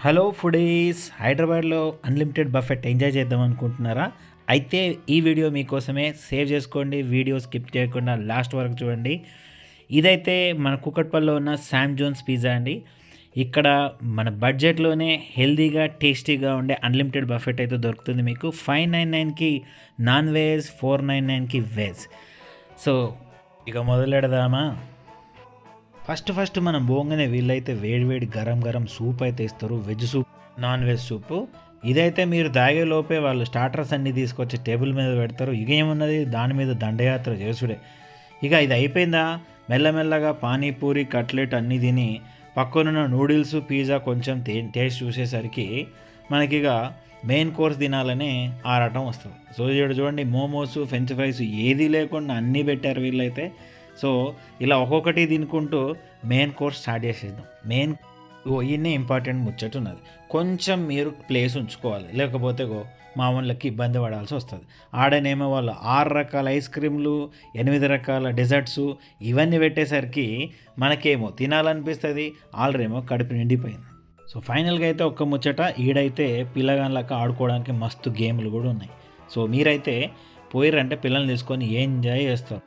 Hello foodies, హైదరాబాద్లో unlimited buffet enjoy చేద్దాం అనుకుంటున్నారా? అయితే ఈ వీడియో మీకోసమే. సేవ్ చేసుకోండి, వీడియో స్కిప్ చేయకుండా లాస్ట్ వరకు చూడండి. ఇదైతే మన కూకట్పల్లిలో ఉన్న శామ్ జోన్స్ పిజ్జా అండి. ఇక్కడ మన బడ్జెట్లోనే హెల్దీగా టేస్టీగా ఉండే అన్లిమిటెడ్ బఫెట్ అయితే దొరుకుతుంది మీకు. 599కి నాన్ వెజ్, 499కి వెజ్. సో ఇక మొదలెడదామా? ఫస్ట్ మనం పోగానే వీళ్ళైతే వేడివేడి గరం సూప్ అయితే ఇస్తారు. Veg soup, non veg soup. ఇదైతే మీరు తాగే లోపే వాళ్ళు స్టార్టర్స్ అన్నీ తీసుకొచ్చి టేబుల్ మీద పెడతారు. ఇక ఏమున్నది, దాని మీద దండయాత్ర చేసుడే. ఇక ఇది అయిపోయిందా, మెల్లమెల్లగా పానీపూరి, కట్లెట్ అన్నీ తిని పక్కనున్న నూడిల్స్, పిజ్జా కొంచెం టేస్ట్ చూసేసరికి మనకిక మెయిన్ కోర్స్ తినాలనే ఆరాటం వస్తుంది. సో చూడండి, మోమోస్, ఫ్రెంచ్ ఫ్రైస్ ఏది లేకుండా అన్నీ పెట్టారు వీళ్ళైతే. సో ఇలా ఒక్కొక్కటి తినుకుంటూ మెయిన్ కోర్స్ స్టార్ట్ చేసేద్దాం. ఈయనే ఇంపార్టెంట్ ముచ్చట ఉన్నది. కొంచెం మీరు ప్లేస్ ఉంచుకోవాలి, లేకపోతే మా వాళ్ళకి ఇబ్బంది పడాల్సి వస్తుంది. ఆడనేమో వాళ్ళు 6 రకాల ఐస్ క్రీమ్లు, 8 రకాల డెజర్ట్స్ ఇవన్నీ పెట్టేసరికి మనకేమో తినాలనిపిస్తుంది, ఆల్రెమో కడుపు నిండిపోయింది. సో ఫైనల్గా అయితే ఒక్క ముచ్చట, ఈడైతే పిల్లగాళ్ళకి ఆడుకోవడానికి మస్తు గేమ్లు కూడా ఉన్నాయి. సో మీరైతే పోయిరంటే పిల్లల్ని తీసుకొని ఎంజాయ్ చేస్తారు.